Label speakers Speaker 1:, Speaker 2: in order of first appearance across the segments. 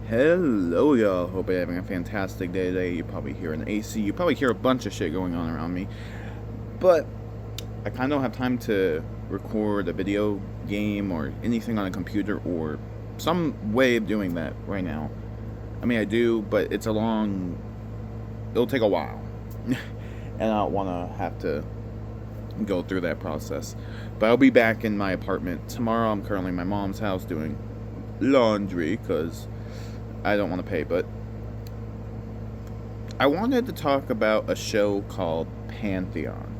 Speaker 1: Hello, y'all. Hope you're having a fantastic day today. You probably hear an AC. You probably hear a bunch of shit going on around me. But I kind of don't have time to record a video game or anything on a computer or some way of doing that right now. I mean, I do, but it'll take a while. And I don't want to have to go through that process. But I'll be back in my apartment tomorrow. I'm currently in my mom's house doing laundry because I don't want to pay, but I wanted to talk about a show called Pantheon.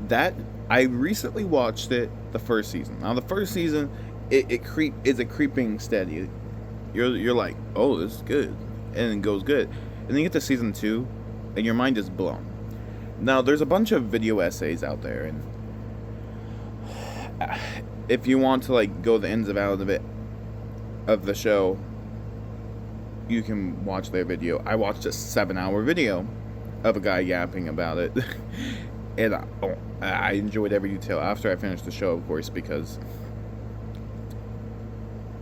Speaker 1: That I recently watched it, the first season. Now the first season, is a creeping steady. You're like, oh, this is good, and it goes good, and then you get to season 2, and your mind is blown. Now there's a bunch of video essays out there, and if you want to like go the ins and outs of the show, you can watch their video. I watched a 7-hour video of a guy yapping about it. And I enjoyed every detail after I finished the show, of course, because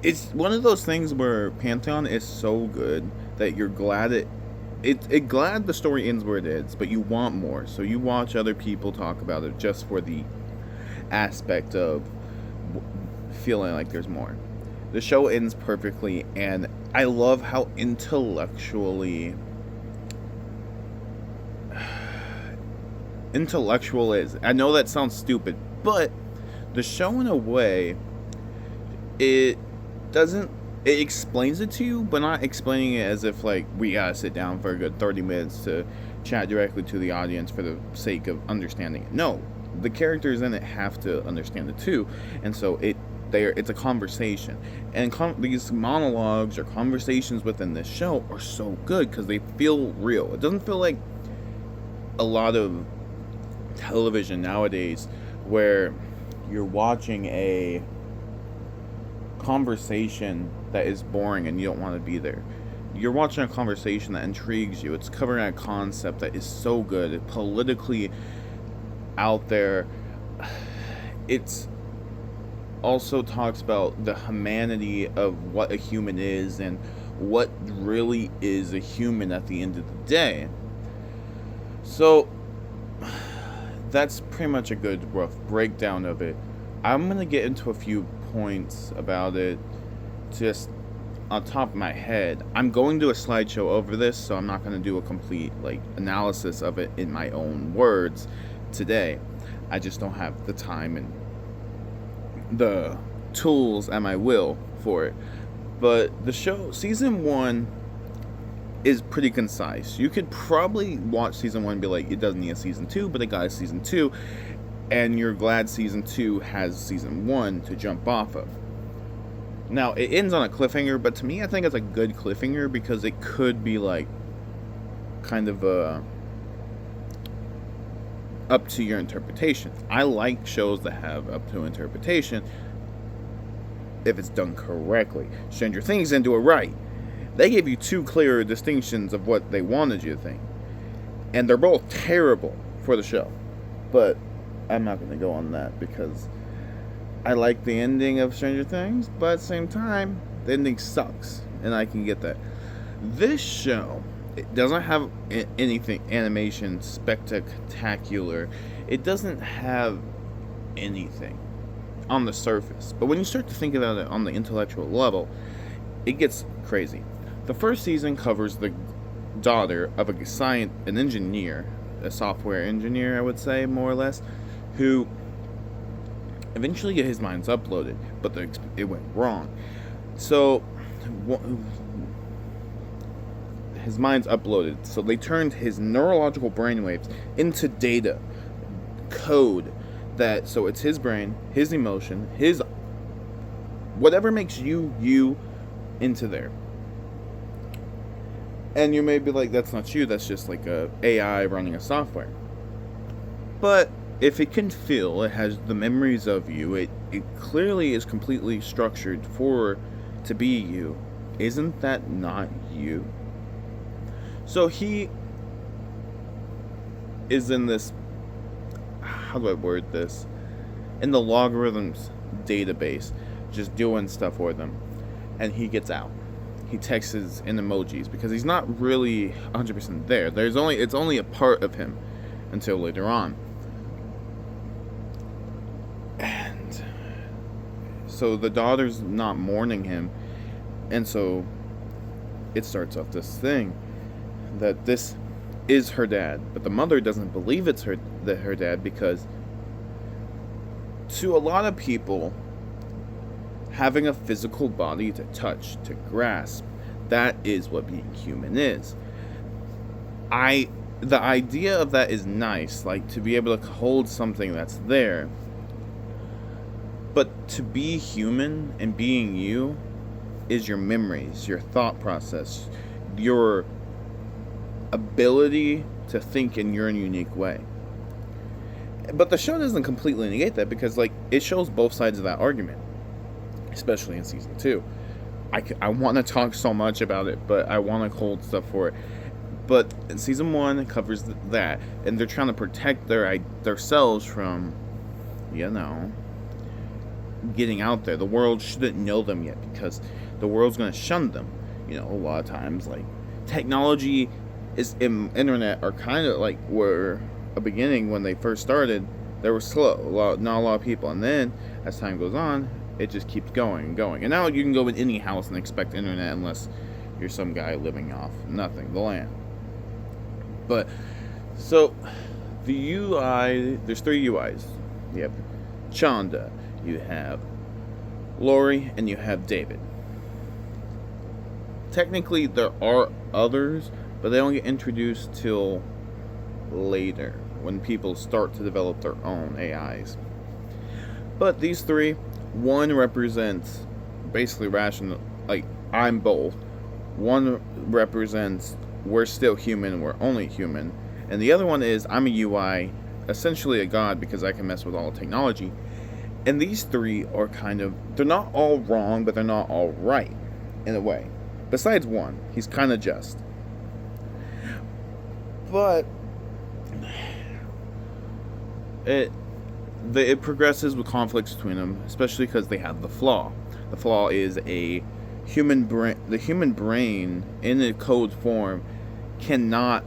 Speaker 1: it's one of those things where Pantheon is so good that you're glad glad the story ends where it is, but you want more. So you watch other people talk about it just for the aspect of feeling like there's more. The show ends perfectly, and I love how intellectual is. I know that sounds stupid, but the show, in a way, it doesn't. It explains it to you, but not explaining it as if like we gotta sit down for a good 30 minutes to chat directly to the audience for the sake of understanding it. No, the characters in it have to understand it too, and so it's a conversation, and these monologues or conversations within this show are so good because they feel real. It doesn't feel like a lot of television nowadays where you're watching a conversation that is boring and you don't want to be there. You're watching a conversation that intrigues you. It's covering a concept that is so good. It's politically out there. It's also talks about the humanity of what a human is and what really is a human at the end of the day. So that's pretty much a good rough breakdown of it. I'm going to get into a few points about it just on top of my head. I'm going to do a slideshow over this, so I'm not going to do a complete like analysis of it in my own words today. I just don't have the time and the tools at my will for it. But the show, season 1, is pretty concise. You could probably watch season 1 and be like, it doesn't need a season 2, but it got a season 2, and you're glad season 2 has season 1 to jump off of. Now, it ends on a cliffhanger, but to me, I think it's a good cliffhanger because it could be like kind of up to your interpretation. I like shows that have up to interpretation if it's done correctly. Stranger Things didn't do it right. They gave you 2 clear distinctions of what they wanted you to think, and they're both terrible for the show. But I'm not going to go on that because I like the ending of Stranger Things, but at the same time, the ending sucks, and I can get that. This show, it doesn't have anything animation spectacular. It doesn't have anything on the surface. But when you start to think about it on the intellectual level, it gets crazy. The first season covers the daughter of an engineer, a software engineer, I would say, more or less, who eventually his mind's uploaded, but it went wrong. So his mind's uploaded, so they turned his neurological brainwaves into data, code, so it's his brain, his emotion, his whatever makes you into there. And you may be like, that's not you, that's just like a AI running a software. But if it can feel, it has the memories of you, it clearly is completely structured to be you. Isn't that not you? So he is in this, how do I word this? In the logarithms database, just doing stuff for them. And he gets out. he texts in emojis because he's not really 100% there. It's only a part of him until later on. And so the daughter's not mourning him, and so it starts off this thing that this is her dad, but the mother doesn't believe it's her dad, because to a lot of people, having a physical body to touch, to grasp, that is what being human is. The idea of that is nice, like to be able to hold something that's there. But to be human and being you is your memories, your thought process, your ability to think in your own unique way. But the show doesn't completely negate that, because like it shows both sides of that argument, especially in season 2. I want to talk so much about it, but I want to hold stuff for it. But in season 1, it covers that, and they're trying to protect themselves from, getting out there. The world shouldn't know them yet, because the world's going to shun them. A lot of times, like, technology internet are kind of like were a beginning. When they first started, they were slow, not a lot of people, and then as time goes on, it just keeps going and going. And now you can go in any house and expect internet, unless you're some guy living off the land. But so the UI, there's 3 UIs. You have Chanda, you have Lori, and you have David. Technically, there are others, but they don't get introduced till later, when people start to develop their own AIs. But these 3, one represents basically rational, like, I'm both. One represents we're still human, we're only human. And the other one is I'm a UI, essentially a god, because I can mess with all technology. And these 3 are they're not all wrong, but they're not all right, in a way. Besides one, he's kind of just. But it progresses with conflicts between them, especially because they have the flaw. The flaw is the human brain in a code form cannot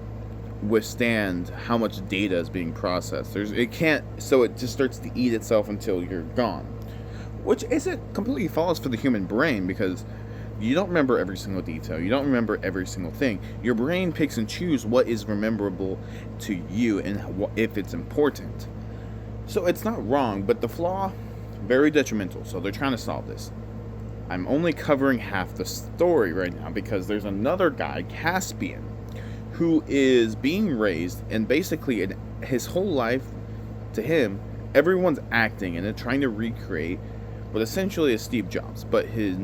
Speaker 1: withstand how much data is being processed. So it just starts to eat itself until you're gone, which isn't completely false for the human brain, because you don't remember every single detail, you don't remember every single thing. Your brain picks and chooses what is rememberable to you and if it's important. So it's not wrong, but the flaw, very detrimental. So they're trying to solve this. I'm only covering half the story right now, because there's another guy, Caspian, who is being raised, and basically his whole life, to him, everyone's acting and they're trying to recreate what essentially is Steve Jobs, but his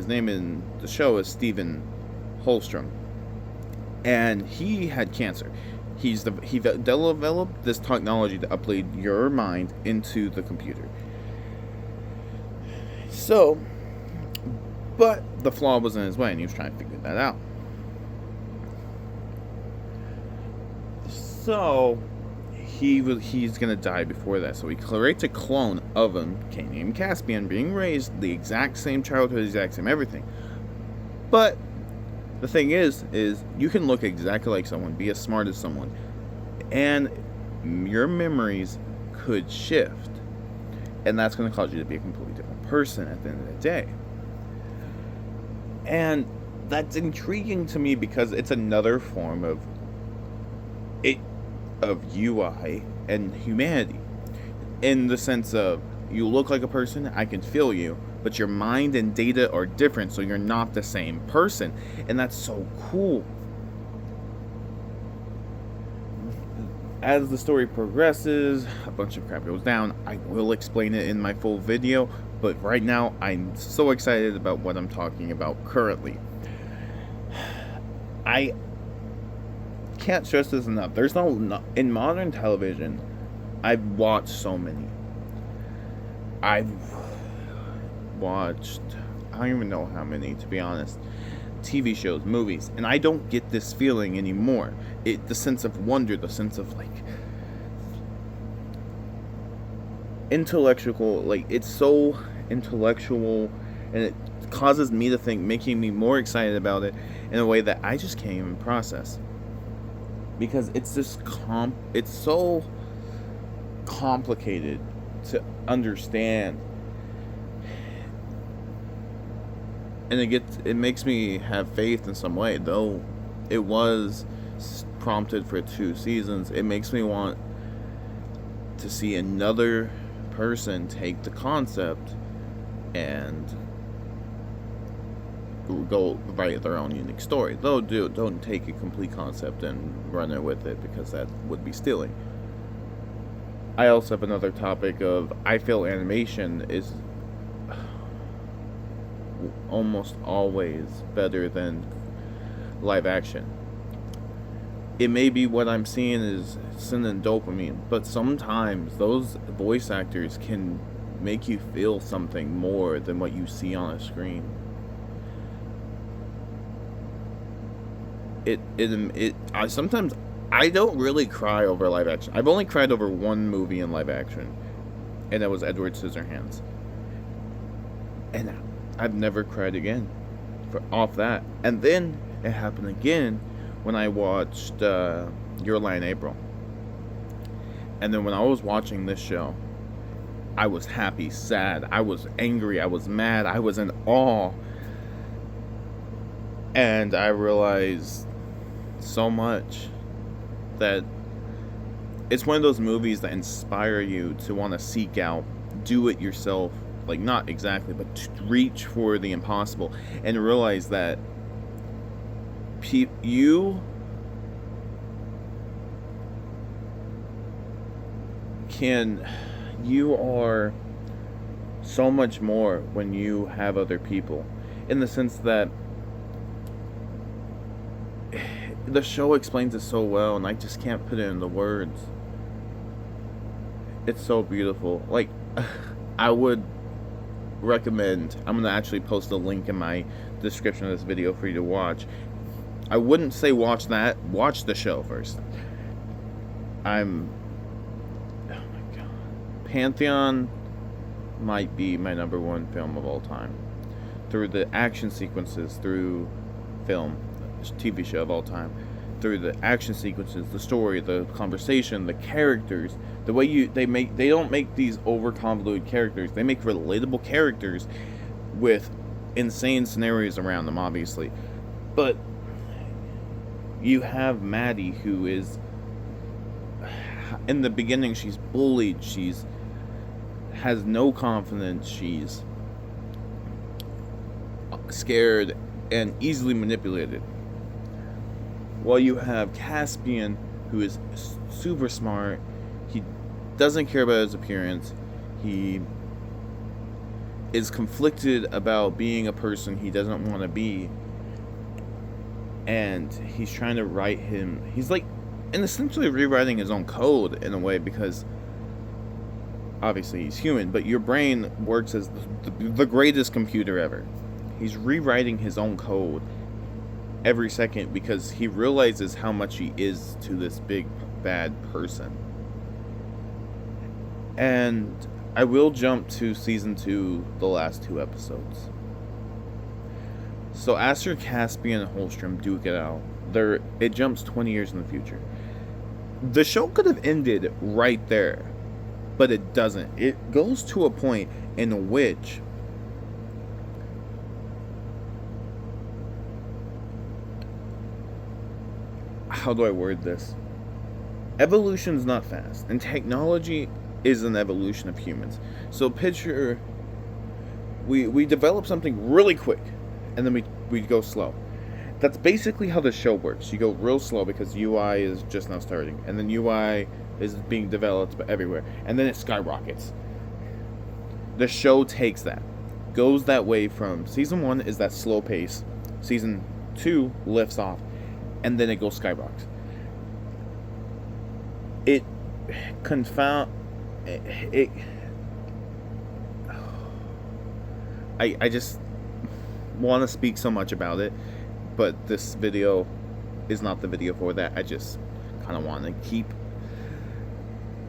Speaker 1: name in the show is Stephen Holstrom, and he had cancer. He developed this technology to upload your mind into the computer. So, but the flaw was in his way, and he was trying to figure that out. So he's gonna die before that. So he creates a clone of him, named Caspian, being raised the exact same childhood, exact same everything. But the thing is you can look exactly like someone, be as smart as someone, and your memories could shift, and that's going to cause you to be a completely different person at the end of the day. And that's intriguing to me, because it's another form of UI and humanity, in the sense of you look like a person, I can feel you, but your mind and data are different, so you're not the same person, and that's so cool. As the story progresses, a bunch of crap goes down. I will explain it in my full video, but right now I'm so excited about what I'm talking about currently. I can't stress this enough. There's no in modern television, I've watched so many. I've watched, I don't even know how many, to be honest, TV shows, movies, and I don't get this feeling anymore. The sense of wonder, the sense of like intellectual, like it's so intellectual, and it causes me to think, making me more excited about it in a way that I just can't even process. Because it's just it's so complicated to understand, and it makes me have faith in some way. Though it was prompted for 2 seasons, it makes me want to see another person take the concept and go write their own unique story. Though don't take a complete concept and run it with it, because that would be stealing. I also have another topic of, I feel animation is almost always better than live action. It may be what I'm seeing is sending dopamine, but sometimes those voice actors can make you feel something more than what you see on a screen. Sometimes I don't really cry over live action. I've only cried over one movie in live action, and that was Edward Scissorhands. And I've never cried again off that. And then it happened again when I watched Your Lie in April. And then when I was watching this show, I was happy, sad, I was angry, I was mad, I was in awe. And I realized so much that it's one of those movies that inspire you to want to seek out, do it yourself. Like, not exactly, but to reach for the impossible and realize that you are so much more when you have other people, in the sense that the show explains it so well, and I just can't put it into words. It's so beautiful. Like, I would recommend, I'm going to actually post a link in my description of this video for you to watch. I wouldn't say watch that, watch the show first. Oh my god. Pantheon might be my #1 film of all time. Through the action sequences, through film, TV show of all time, through the action sequences, the story, the conversation, the characters, the way they don't make these over convoluted characters. They make relatable characters with insane scenarios around them, obviously. But you have Maddie, who is, in the beginning, she's bullied, has no confidence, she's scared and easily manipulated. While you have Caspian, who is super smart, he doesn't care about his appearance, he is conflicted about being a person he doesn't want to be, and he's trying to he's like, and essentially rewriting his own code in a way, because obviously he's human, but your brain works as the greatest computer ever. He's rewriting his own code every second because he realizes how much he is to this big bad person. And I will jump to season 2, the last 2 episodes. So after Caspian and Holstrom duke it out, it jumps 20 years in the future. The show could have ended right there, but it doesn't. It goes to a point in which how do I word this? Evolution's not fast, and technology is an evolution of humans. So picture we develop something really quick, and then we go slow. That's basically how the show works. You go real slow because UI is just now starting, and then UI is being developed everywhere, and then it skyrockets. The show takes that, goes that way from season 1 is that slow pace, season 2 lifts off, and then it goes skyrockets. I just want to speak so much about it, but this video is not the video for that. I just kind of want to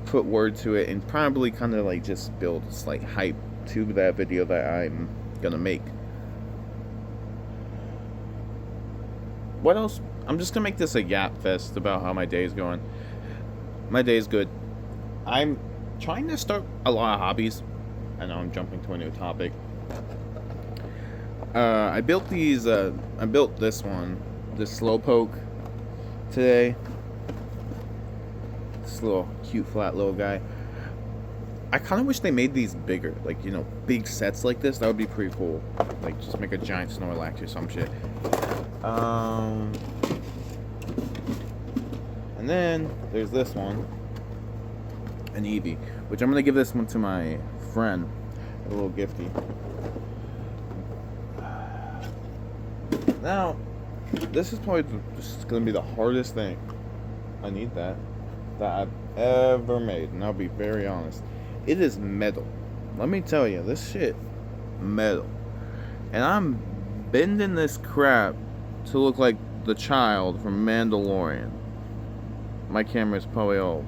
Speaker 1: put word to it, and probably kind of like just build a slight hype to that video that I'm gonna make. what else? I'm just gonna make this a yap fest about how my day is going. My day is good. I'm trying to start a lot of hobbies. I know I'm jumping to a new topic. I built these. I built this one, this slowpoke, today. This little cute flat little guy. I kind of wish they made these bigger, like, you know, big sets like this. That would be pretty cool. Like, just make a giant Snorlax or some shit. And then there's this one, an Eevee, which I'm gonna give this one to my friend, a little gifty. Now, this is probably just gonna be the hardest thing. I need that I've ever made, and I'll be very honest. It is metal. Let me tell you, this shit, metal. And I'm bending this crap to look like the child from Mandalorian. My camera's probably all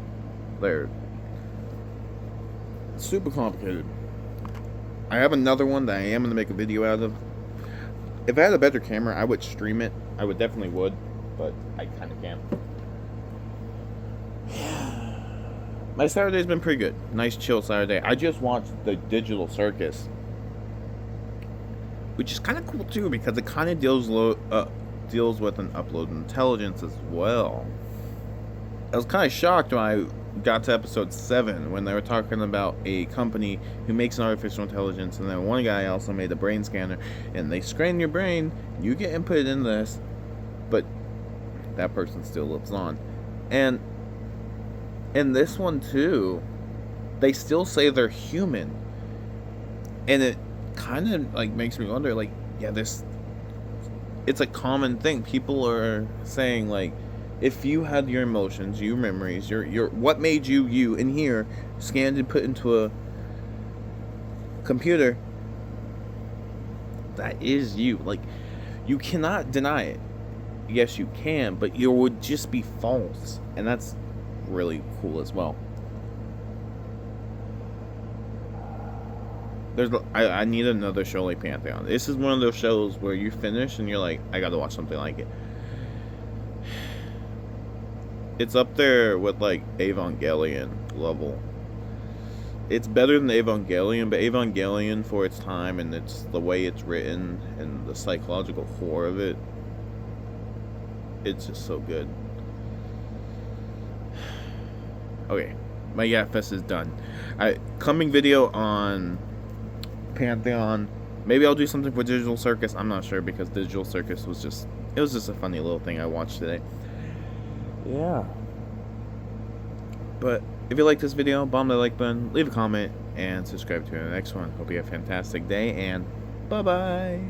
Speaker 1: there. It's super complicated. I have another one that I am going to make a video out of. If I had a better camera, I would stream it. I would definitely would, but I kind of can't. My Saturday's been pretty good. Nice chill Saturday. I just watched the Digital Circus, which is kind of cool too because it kind of deals with an upload intelligence as well. I was kind of shocked when I got to episode 7 when they were talking about a company who makes an artificial intelligence, and then one guy also made a brain scanner, and they scan your brain, you get input in this, but that person still lives on. And in this one too, they still say they're human, and it kind of like makes me wonder, like, yeah, it's a common thing. People are saying, like, if you had your emotions, your memories, your what made you you in here, scanned and put into a computer, that is you. Like, you cannot deny it. Yes, you can, but it would just be false, and that's really cool as well. I need another show like Pantheon. This is one of those shows where you finish and you're like, I gotta watch something like it. It's up there with like Evangelion level. It's better than Evangelion, but Evangelion for its time and it's the way it's written and the psychological core of it, it's just so good. Okay, my Yap Fest is done. Coming video on Pantheon. Maybe I'll do something for Digital Circus. I'm not sure because Digital Circus was just a funny little thing I watched today. Yeah. But if you like this video, bomb the like button, leave a comment, and subscribe to the next one. Hope you have a fantastic day, and bye-bye.